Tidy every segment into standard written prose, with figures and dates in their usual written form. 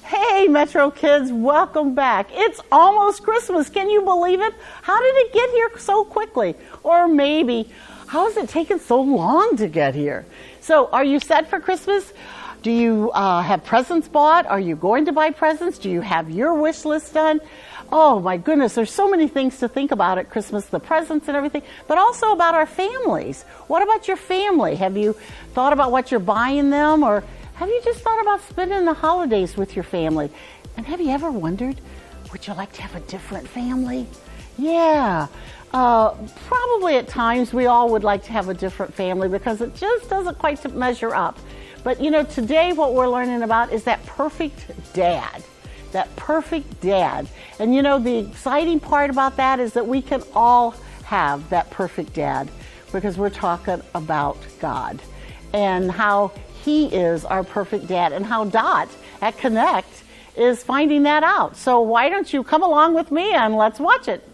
Hey, Metro Kids, welcome back. It's almost Christmas. Can you believe it? How did it get here so quickly? Or maybe, how has it taken so long to get here? So, are you set for Christmas? Do you have presents bought? Are you going to buy presents? Do you have your wish list done? Oh my goodness, there's so many things to think about at Christmas, the presents and everything, but also about our families. What about your family? Have you thought about what you're buying them, or have you just thought about spending the holidays with your family? And have you ever wondered, would you like to have a different family? Yeah, probably at times we all would like to have a different family because it just doesn't quite measure up. But you know, today what we're learning about is that perfect dad. That perfect dad. And you know, the exciting part about that is that we can all have that perfect dad because we're talking about God and how He is our perfect dad and how Dot at Connect is finding that out. So why don't you come along with me and let's watch it.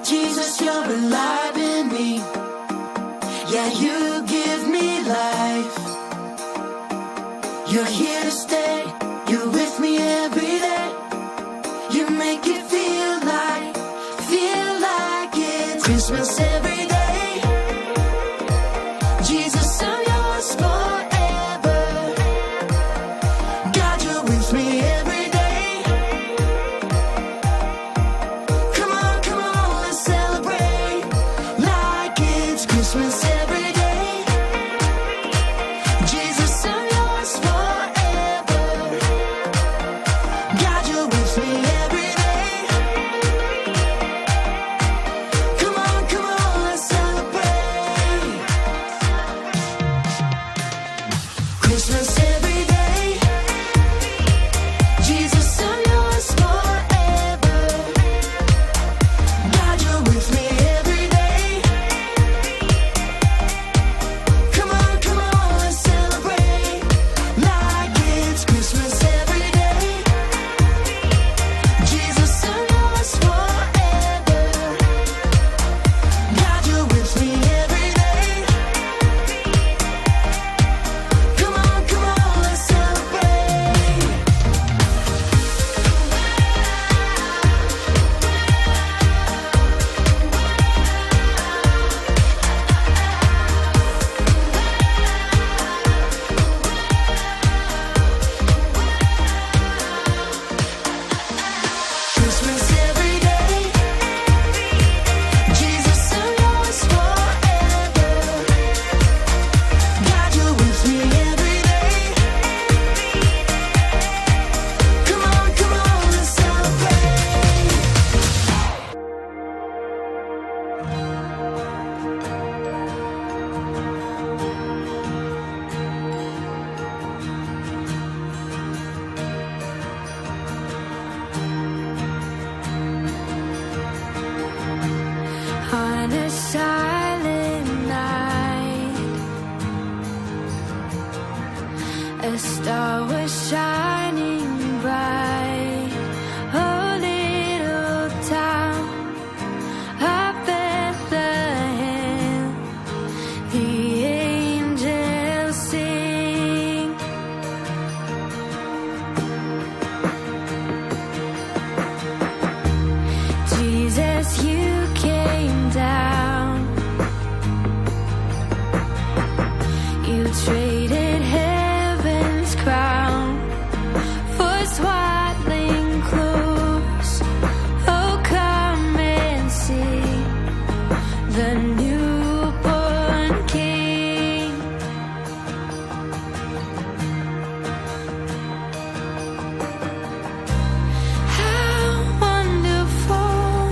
Jesus, you're alive in me. Yeah, you give me life. You're here to stay. You're with me every day. You make it feel like it's Christmas every day. Jesus, I'm yours forever. God, you're with me every day. Come on, let's celebrate like it's Christmas every day. Jesus, I'm yours forever. God, you're with me every day. Come on, let's celebrate Christmas every day. Jesus, I'm yours forever. God, you're with me every day. Come on, let's celebrate like it's Christmas every day. Jesus, I'm yours forever. God, you're with me every day. Come on, let's celebrate. Christmas every day. Jesus, I'm yours forever. God, you're with me every day. Come on, let's celebrate. On a silent night, a star was shining bright. Oh, little town of Bethlehem, the angels sing. Jesus, you came down. You traded heaven's crown for swaddling clothes. Oh, come and see the newborn King. How wonderful,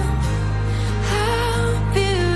how beautiful.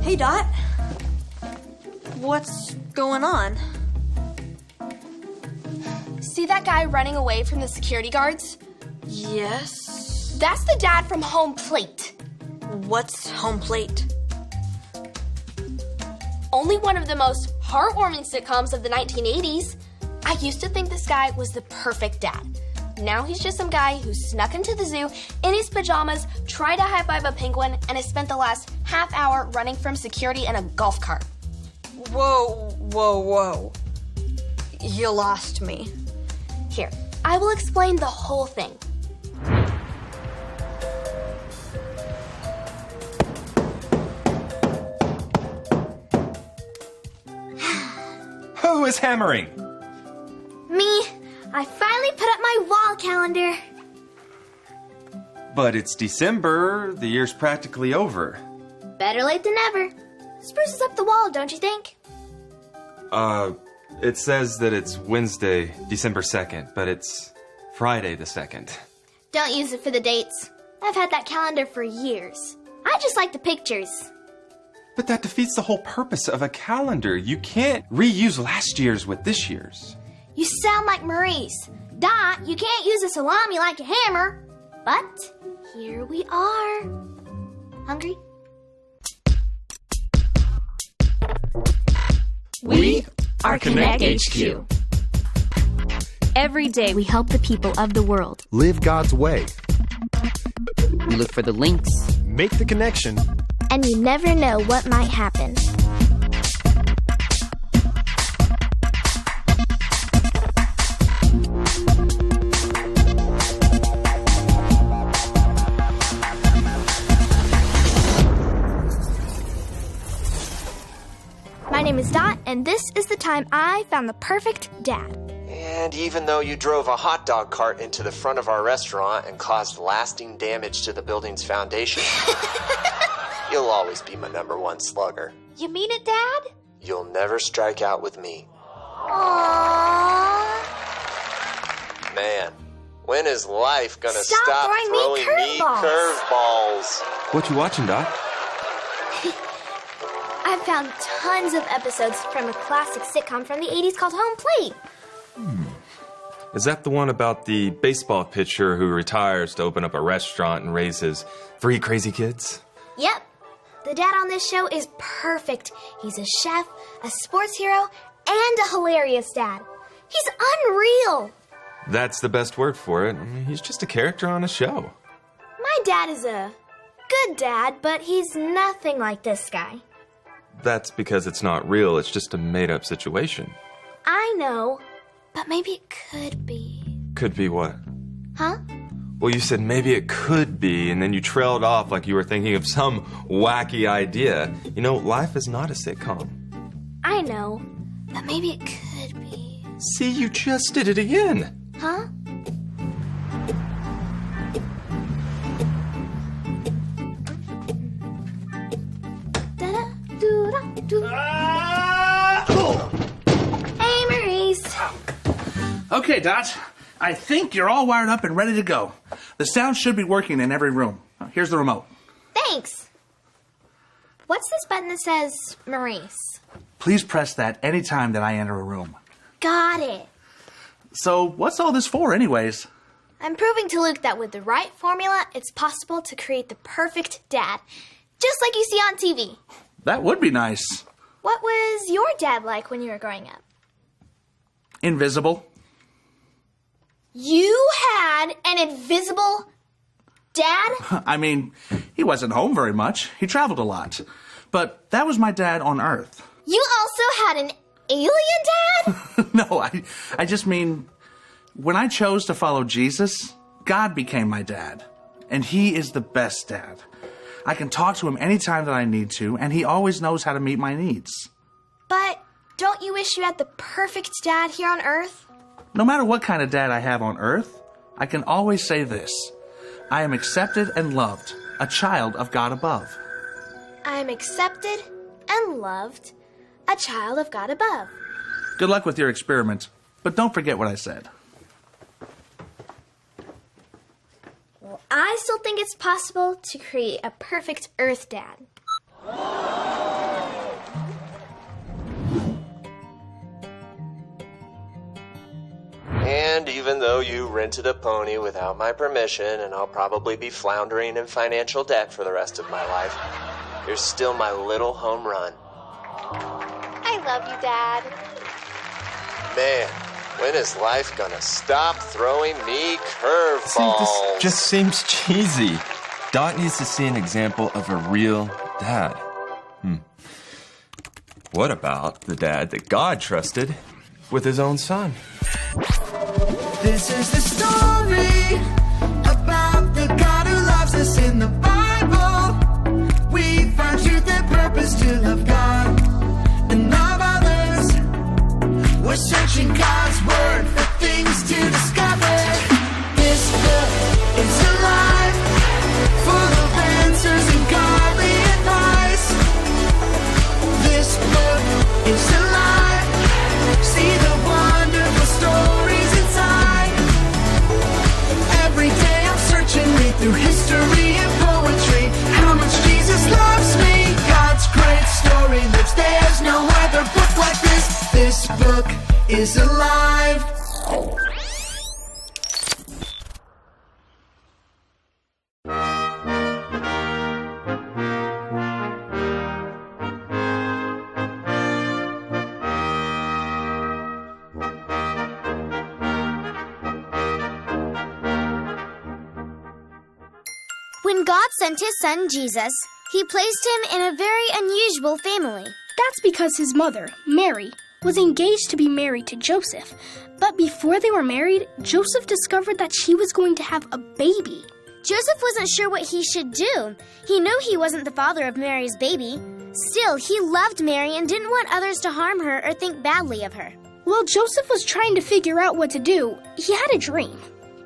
Hey, Dot. What's going on? See that guy running away from the security guards? Yes. That's the dad from Home Plate. What's Home Plate? Only one of the most heartwarming sitcoms of the 1980s. I used to think this guy was the perfect dad. Now he's just some guy who snuck into the zoo in his pajamas, tried to high-five a penguin, and has spent the last half hour running from security in a golf cart. Whoa. You lost me. Here, I will explain the whole thing. Who is hammering? Me. I finally put up my wall calendar. But it's December. The year's practically over. Better late than never. Spruces up the wall, don't you think? It says that it's Wednesday, December 2nd, but it's Friday the 2nd. Don't use it for the dates. I've had that calendar for years. I just like the pictures. But that defeats the whole purpose of a calendar. You can't reuse last year's with this year's. You sound like Maurice. Dot, you can't use a salami like a hammer. But here we are. Hungry? We are Connect HQ. Every day we help the people of the world. Live God's way. We look for the links. Make the connection. And you never know what might happen. My name is Dot, and this is the time I found the perfect dad. And even though you drove a hot dog cart into the front of our restaurant and caused lasting damage to the building's foundation, you'll always be my number one slugger. You mean it, Dad? You'll never strike out with me. Aww. Man, when is life gonna Stop throwing me curveballs? What you watching, Doc? I've found tons of episodes from a classic sitcom from the 80s called Home Plate. Is that the one about the baseball pitcher who retires to open up a restaurant and raise his 3 crazy kids? Yep. The dad on this show is perfect. He's a chef, a sports hero, and a hilarious dad. He's unreal. That's the best word for it. I mean, he's just a character on a show. My dad is a good dad, but he's nothing like this guy. That's because it's not real. It's just a made-up situation. I know, but maybe it could be. Could be what? Huh? Well, you said maybe it could be, and then you trailed off like you were thinking of some wacky idea. You know, life is not a sitcom. I know, but maybe it could be. See, you just did it again. Huh? Hey, Maurice. Okay, Dot. I think you're all wired up and ready to go. The sound should be working in every room. Here's the remote. Thanks. What's this button that says Maurice? Please press that anytime that I enter a room. Got it. So, what's all this for, anyways? I'm proving to Luke that with the right formula, it's possible to create the perfect dad. Just like you see on TV. That would be nice. What was your dad like when you were growing up? Invisible. You had an invisible dad? I mean, he wasn't home very much. He traveled a lot. But that was my dad on Earth. You also had an alien dad? No, I just mean, when I chose to follow Jesus, God became my dad. And he is the best dad. I can talk to him anytime that I need to, and he always knows how to meet my needs. But don't you wish you had the perfect dad here on Earth? No matter what kind of dad I have on Earth, I can always say this: I am accepted and loved, a child of God above. I am accepted and loved, a child of God above. Good luck with your experiment, but don't forget what I said. Well, I still think it's possible to create a perfect Earth dad. And even though you rented a pony without my permission, and I'll probably be floundering in financial debt for the rest of my life, you're still my little home run. I love you, Dad. Man, when is life gonna stop throwing me curveballs? This just seems cheesy. Dot needs to see an example of a real dad. What about the dad that God trusted with his own son? This is the story about the God who loves us in the Bible. We find truth and purpose to love God and love others. We're searching God's word for things to discover. This book is alive, full of answers and godly advice. This book is alive. See the wonderful stories inside. Every day I'm searching, read through history and poetry. How much Jesus loves me. God's great story lives. There's no other book like this. This book is alive. When God sent his son Jesus, he placed him in a very unusual family. That's because his mother, Mary, was engaged to be married to Joseph. But before they were married, Joseph discovered that she was going to have a baby. Joseph wasn't sure what he should do. He knew he wasn't the father of Mary's baby. Still, he loved Mary and didn't want others to harm her or think badly of her. While Joseph was trying to figure out what to do, he had a dream.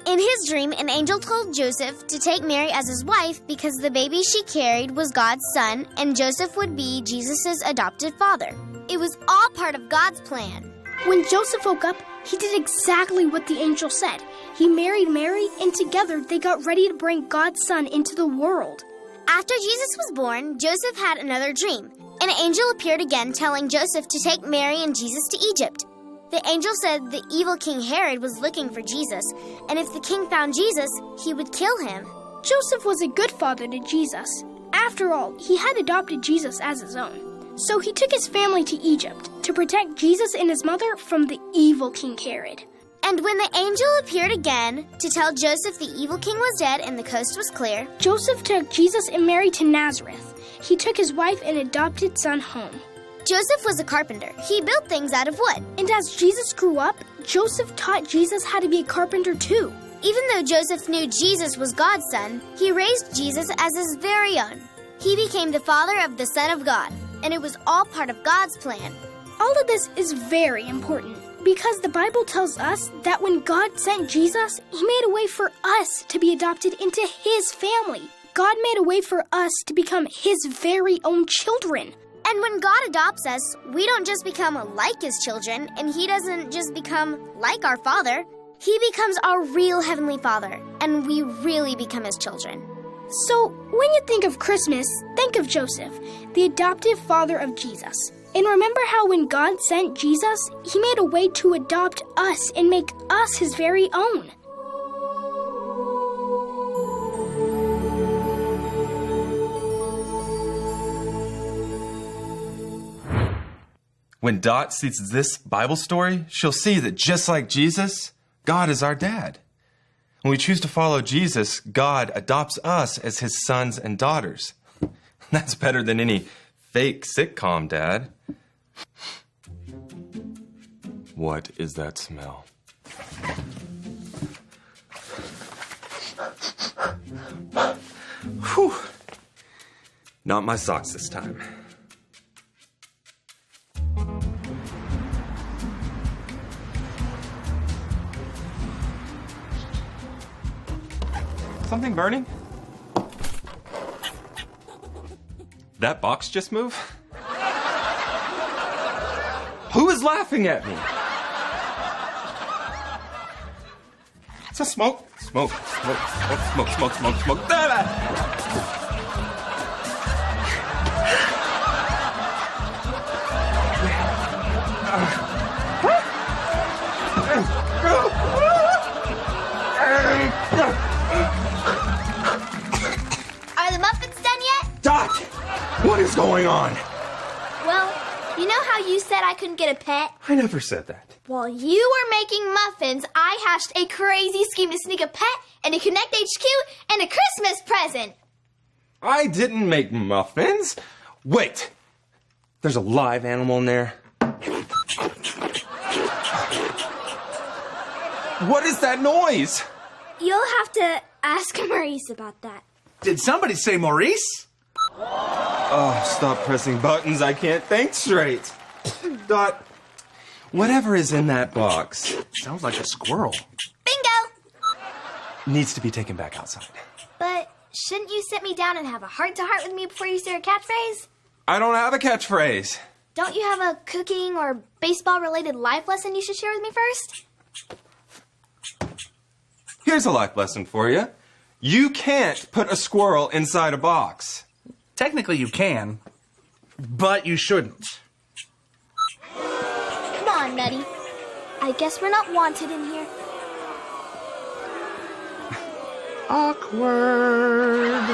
In his dream, an angel told Joseph to take Mary as his wife because the baby she carried was God's son and Joseph would be Jesus' adopted father. It was all part of God's plan. When Joseph woke up, he did exactly what the angel said. He married Mary, and together they got ready to bring God's son into the world. After Jesus was born, Joseph had another dream. An angel appeared again telling Joseph to take Mary and Jesus to Egypt. The angel said the evil King Herod was looking for Jesus, and if the king found Jesus, he would kill him. Joseph was a good father to Jesus. After all, he had adopted Jesus as his own. So he took his family to Egypt to protect Jesus and his mother from the evil King Herod. And when the angel appeared again to tell Joseph the evil king was dead and the coast was clear, Joseph took Jesus and Mary to Nazareth. He took his wife and adopted son home. Joseph was a carpenter. He built things out of wood. And as Jesus grew up, Joseph taught Jesus how to be a carpenter too. Even though Joseph knew Jesus was God's son, he raised Jesus as his very own. He became the father of the Son of God, and it was all part of God's plan. All of this is very important because the Bible tells us that when God sent Jesus, he made a way for us to be adopted into his family. God made a way for us to become his very own children. And when God adopts us, we don't just become like his children, and he doesn't just become like our father. He becomes our real heavenly father, and we really become his children. So, when you think of Christmas, think of Joseph, the adoptive father of Jesus. And remember how when God sent Jesus, he made a way to adopt us and make us his very own. When Dot sees this Bible story, she'll see that just like Jesus, God is our dad. When we choose to follow Jesus, God adopts us as his sons and daughters. That's better than any fake sitcom dad. What is that smell? Whew. Not my socks this time. Something burning? That box just moved? Who is laughing at me? It's a smoke. Smoke. What is going on? Well, you know how you said I couldn't get a pet? I never said that. While you were making muffins, I hatched a crazy scheme to sneak a pet and a Connect HQ and a Christmas present. I didn't make muffins. Wait. There's a live animal in there. What is that noise? You'll have to ask Maurice about that. Did somebody say Maurice? Oh, stop pressing buttons. I can't think straight. Dot, whatever is in that box Sounds like a squirrel. Bingo! needs to be taken back outside. But shouldn't you sit me down and have a heart-to-heart with me before you say a catchphrase? I don't have a catchphrase. Don't you have a cooking or baseball-related life lesson you should share with me first? Here's a life lesson for you. You can't put a squirrel inside a box. Technically you can, but you shouldn't. Come on, Nutty. I guess we're not wanted in here. Awkward.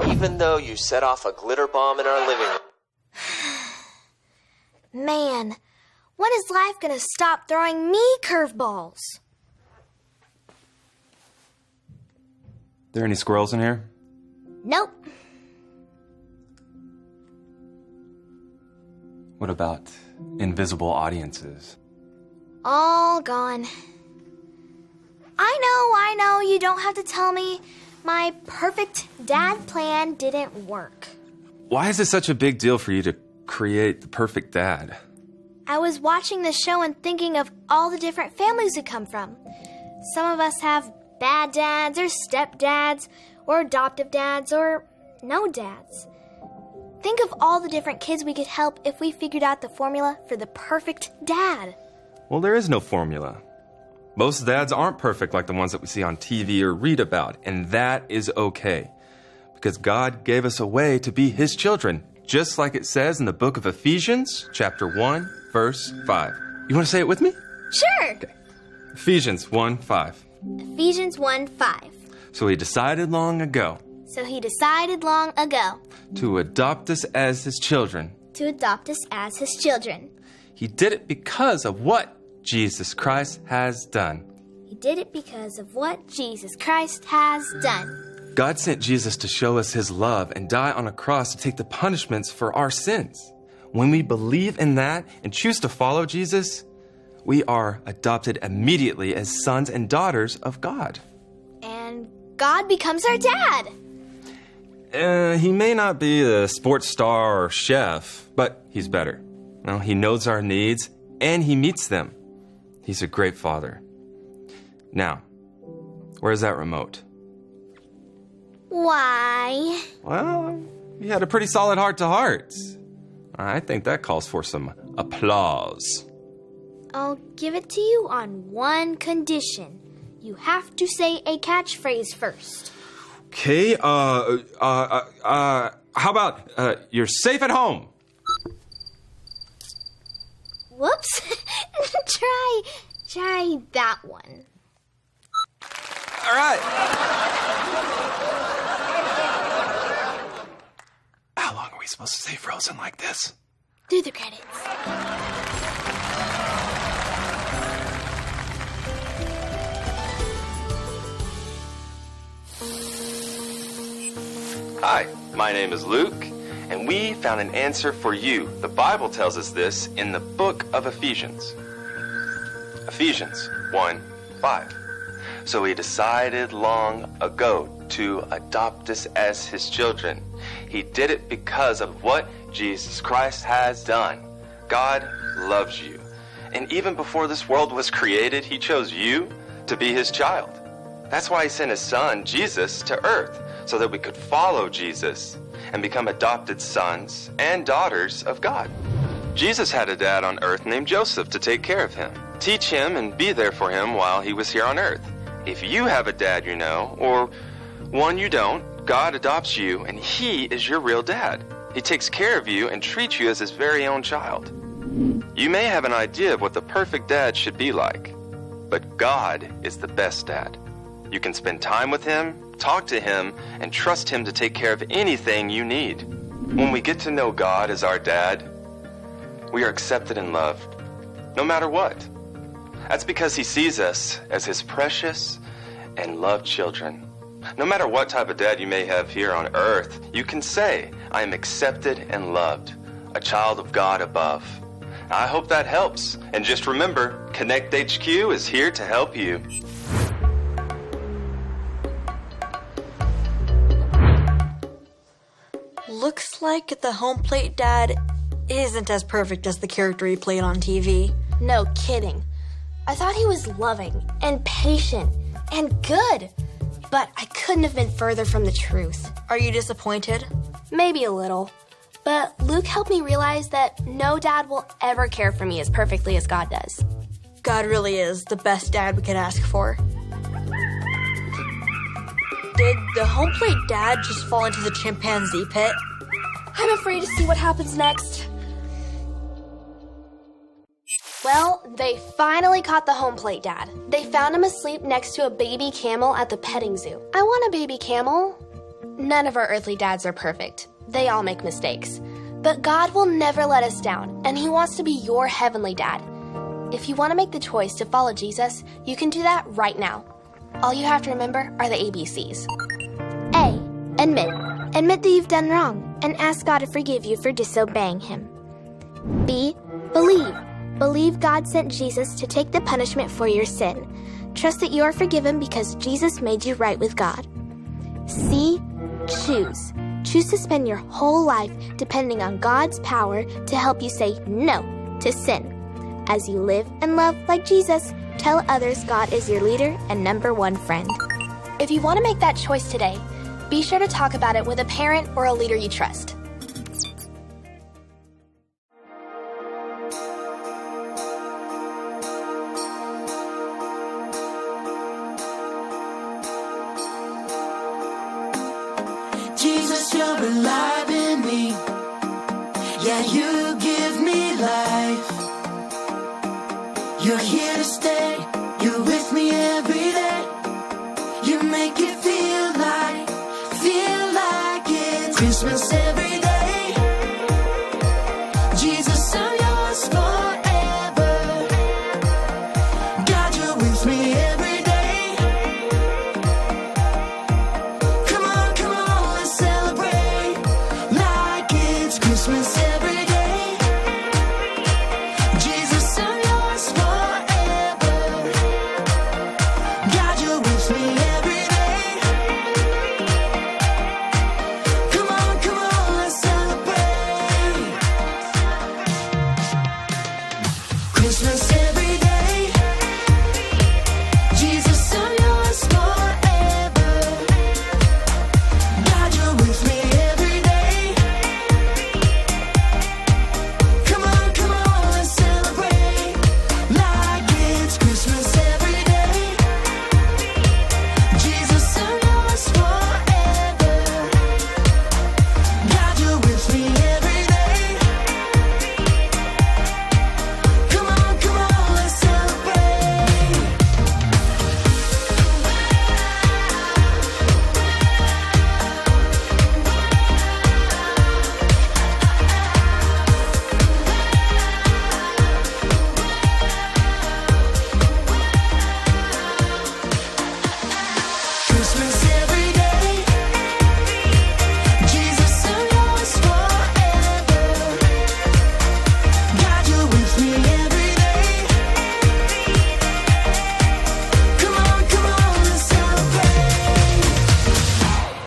Even though you set off a glitter bomb in our living room. Man, when is life gonna stop throwing me curveballs? There any squirrels in here? Nope. What about invisible audiences? All gone. I know, you don't have to tell me. My perfect dad plan didn't work. Why is it such a big deal for you to create the perfect dad? I was watching the show and thinking of all the different families we come from. Some of us have bad dads or stepdads or adoptive dads or no dads. Think of all the different kids we could help if we figured out the formula for the perfect dad. Well, there is no formula. Most dads aren't perfect like the ones that we see on TV or read about, and that is okay. Because God gave us a way to be His children, just like it says in the book of Ephesians, chapter 1, verse 5. You want to say it with me? Sure. Okay. Ephesians 1:5. Ephesians 1:5. So He decided long ago to adopt us as His children. He did it because of what Jesus Christ has done. God sent Jesus to show us His love and die on a cross to take the punishments for our sins. When we believe in that and choose to follow Jesus, we are adopted immediately as sons and daughters of God. And God becomes our dad. He may not be the sports star or chef, but He's better. Well, He knows our needs and He meets them. He's a great father. Now, where's that remote? Why? Well, you had a pretty solid heart-to-heart. I think that calls for some applause. I'll give it to you on one condition. You have to say a catchphrase first. Okay, how about, you're safe at home? Whoops. Try that one. All right. How long are we supposed to stay frozen like this? Through the credits. Hi, my name is Luke, and we found an answer for you. The Bible tells us this in the book of Ephesians. Ephesians 1:5. So He decided long ago to adopt us as His children. He did it because of what Jesus Christ has done. God loves you. And even before this world was created, He chose you to be His child. That's why He sent His Son, Jesus, to earth, so that we could follow Jesus and become adopted sons and daughters of God. Jesus had a dad on earth named Joseph to take care of him, teach him, and be there for him while he was here on earth. If you have a dad you know, or one you don't, God adopts you, and He is your real dad. He takes care of you and treats you as His very own child. You may have an idea of what the perfect dad should be like, but God is the best dad. You can spend time with Him, talk to Him, and trust Him to take care of anything you need. When we get to know God as our dad, we are accepted and loved, no matter what. That's because He sees us as His precious and loved children. No matter what type of dad you may have here on earth, you can say, I am accepted and loved, a child of God above. I hope that helps. And just remember, Connect HQ is here to help you. Looks like the home plate dad isn't as perfect as the character he played on TV. No kidding. I thought he was loving and patient and good, but I couldn't have been further from the truth. Are you disappointed? Maybe a little. But Luke helped me realize that no dad will ever care for me as perfectly as God does. God really is the best dad we could ask for. Did the home plate dad just fall into the chimpanzee pit? I'm afraid to see what happens next. Well, they finally caught the home plate dad. They found him asleep next to a baby camel at the petting zoo. I want a baby camel. None of our earthly dads are perfect. They all make mistakes. But God will never let us down, and He wants to be your heavenly dad. If you want to make the choice to follow Jesus, you can do that right now. All you have to remember are the ABCs. A. Admit. Admit that you've done wrong and ask God to forgive you for disobeying Him. B. Believe. Believe God sent Jesus to take the punishment for your sin. Trust that you are forgiven because Jesus made you right with God. C. Choose. Choose to spend your whole life depending on God's power to help you say no to sin. As you live and love like Jesus, tell others God is your leader and number one friend. If you want to make that choice today, be sure to talk about it with a parent or a leader you trust. Jesus, you're alive in me. Yeah, you give me life. You're here to stay. You're with me every day. You make it feel like it's Christmas every